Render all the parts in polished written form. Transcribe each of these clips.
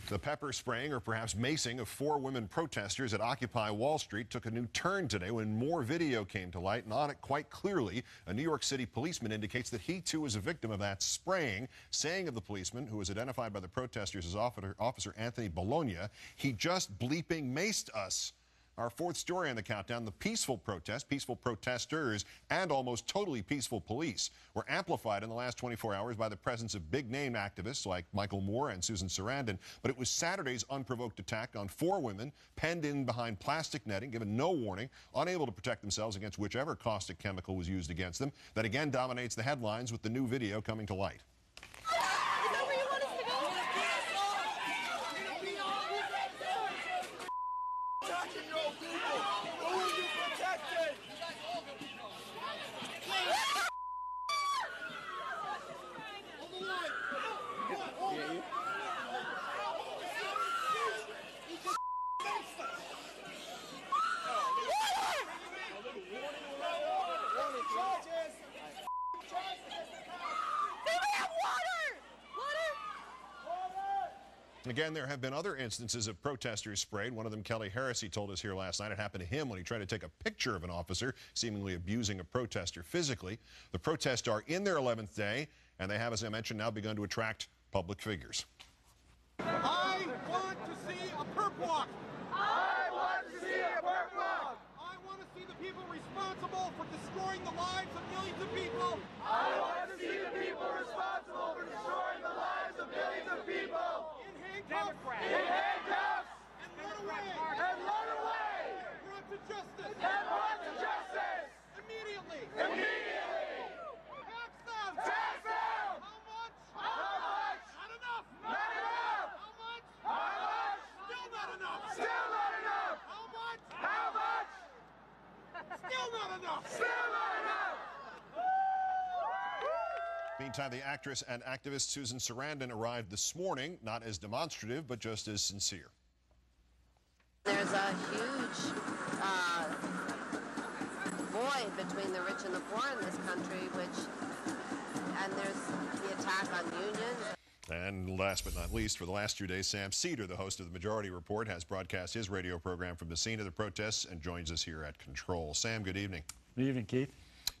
The pepper spraying or perhaps macing of 4 women protesters at Occupy Wall Street took a new turn today when more video came to light, and on it quite clearly, a New York City policeman indicates that he too is a victim of that spraying, saying of the policeman, who was identified by the protesters as Officer Anthony Bologna, "He just bleeping maced us." Our fourth story on the countdown, the peaceful protesters, and almost totally peaceful police were amplified in the last 24 hours by the presence of big-name activists like Michael Moore and Susan Sarandon. But it was Saturday's unprovoked attack on 4 women, penned in behind plastic netting, given no warning, unable to protect themselves against whichever caustic chemical was used against them, that again dominates the headlines with the new video coming to light. Again, there have been other instances of protesters sprayed. One of them, Kelly Harris, he told us here last night, it happened to him when he tried to take a picture of an officer seemingly abusing a protester physically. The protests are in their 11th day, and they have, as I mentioned, now begun to attract public figures. I want to see a perp walk. I want to see a perp walk. I want to see the people responsible for destroying the lives of millions of people. I want to see the people responsible for destroying the lives of millions of people. In handcuffs. And run away. Brought to justice. Immediately. Tax them. How much? Not enough. How much? Still not enough. How much? Still not enough. Meantime, the actress and activist Susan Sarandon arrived this morning, not as demonstrative, but just as sincere. There's a huge void between the rich and the poor in this country, and there's the attack on unions. And last but not least, for the last 2 days, Sam Seder, the host of the Majority Report, has broadcast his radio program from the scene of the protests and joins us here at Control. Sam, good evening. Good evening, Keith.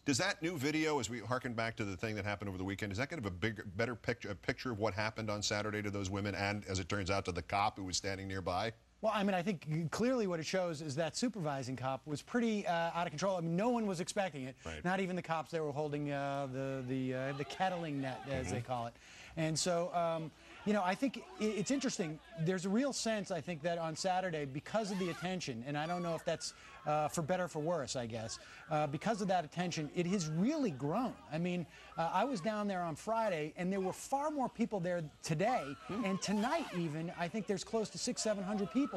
Does that new video, as we harken back to the thing that happened over the weekend, is that kind of a better picture of what happened on Saturday to those women and, as it turns out, to the cop who was standing nearby? Well, I mean, I think clearly what it shows is that supervising cop was pretty out of control. I mean, no one was expecting it, right. Not even the cops that were holding the kettling net, as they call it. And so, you know, I think it's interesting. There's a real sense, I think, that on Saturday, because of the attention, and I don't know if that's for better or for worse, I guess, because of that attention, it has really grown. I mean, I was down there on Friday, and there were far more people there today, and tonight even, I think there's close to 600-700 people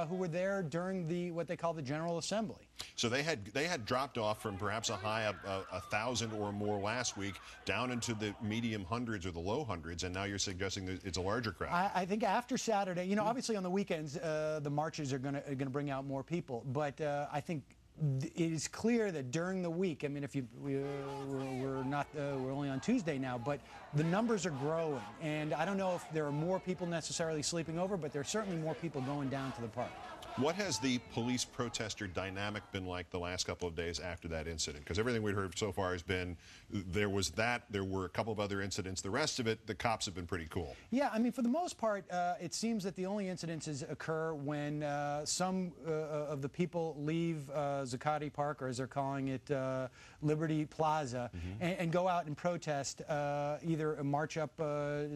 who were there during what they call the General Assembly. So they had dropped off from perhaps a high of 1,000 or more last week down into the medium hundreds or the low hundreds, and now you're suggesting that it's a larger crowd. I think after Saturday, you know, obviously on the weekends, the marches are going to bring out more people, but I think it is clear that during the week, I mean, we're only on Tuesday now, but the numbers are growing, and I don't know if there are more people necessarily sleeping over, but there's certainly more people going down to the park. What has the police protester dynamic been like the last couple of days after that incident? Because everything we've heard so far has been there were a couple of other incidents. The rest of it, the cops have been pretty cool. Yeah, I mean, for the most part, it seems that the only incidences occur when some of the people leave Zuccotti Park, or as they're calling it, Liberty Plaza, and go out and protest, either march up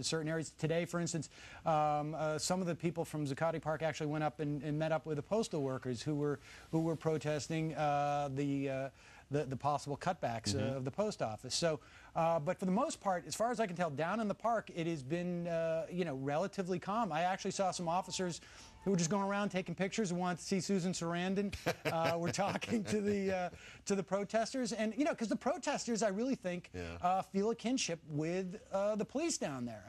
certain areas. Today, for instance, some of the people from Zuccotti Park actually went up and met up with the postal workers who were protesting the possible cutbacks of the post office. So, but for the most part, as far as I can tell, down in the park, it has been you know, relatively calm. I actually saw some officers who were just going around taking pictures and wanted to see Susan Sarandon. We're talking to the protesters, and you know, because the protesters, I really think, feel a kinship with the police down there.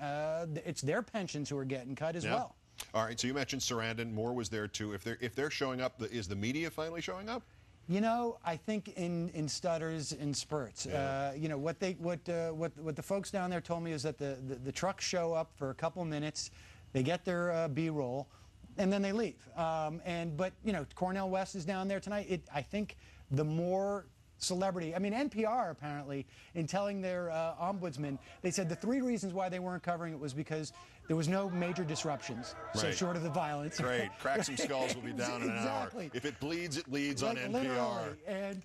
It's their pensions who are getting cut as well. All right, so you mentioned Sarandon. Moore was there too. If they're showing up, is the media finally showing up? You know, I think in stutters, in spurts. Yeah. You know, what the folks down there told me is that the trucks show up for a couple minutes. they get their B-roll, and then they leave. But you know, Cornel West is down there tonight. I think the more celebrity, I mean, NPR apparently, in telling their ombudsman, they said the 3 reasons why they weren't covering it was because there was no major disruptions, so Right. short of the violence. Great. Crack Some Skulls will be down in an hour. If it bleeds, it leads on NPR. Literally. And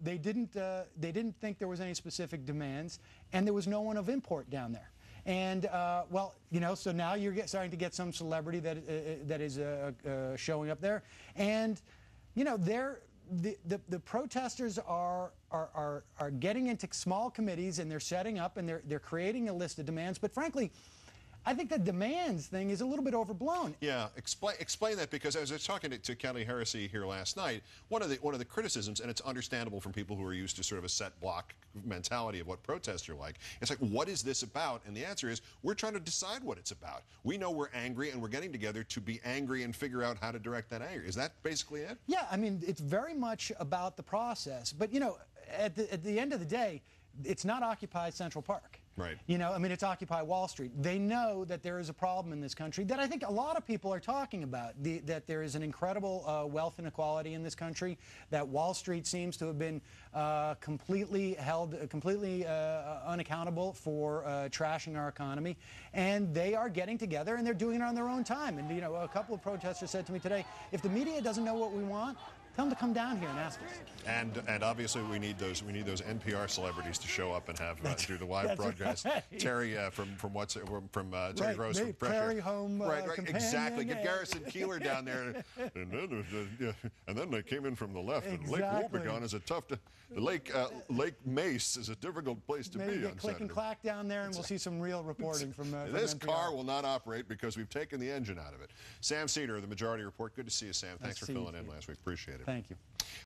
they didn't think there was any specific demands, and there was no one of import down there. And well, you know, so now you're starting to get some celebrity that is showing up there, and you know, the protesters are getting into small committees, and they're setting up, and they're creating a list of demands. But frankly, I think the demands thing is a little bit overblown. Yeah, explain that, because as I was talking to Kelly Heresy here last night, one of the criticisms, and it's understandable from people who are used to sort of a set block mentality of what protests are like. It's like, what is this about? And the answer is, we're trying to decide what it's about. We know we're angry, and we're getting together to be angry and figure out how to direct that anger. Is that basically it? Yeah, I mean, it's very much about the process. But you know, at the end of the day, it's not Occupy Central Park. Right. You know, I mean, it's Occupy Wall Street. They know that there is a problem in this country that I think a lot of people are talking about, that there is an incredible wealth inequality in this country, that Wall Street seems to have been completely unaccountable for trashing our economy, and they are getting together, and they're doing it on their own time. And, you know, a couple of protesters said to me today, if the media doesn't know what we want, tell them to come down here and ask us. And obviously we need those NPR celebrities to show up and have do the live broadcast. Right. Terry Terry Right, Rose from Prairie Home right, Companion. exactly. Get Garrison Keillor down there, and then they came in from the left. Exactly. And Lake Wobegon is a tough. Lake Mace is a difficult place to Maybe be get on Click Saturday. and Clack down there, and we'll see some real reporting from This NPR. car will not operate because we've taken the engine out of it. Sam Seder, the Majority Report. Good to see you, Sam. Thanks for filling in last week. Appreciate it. Thank you.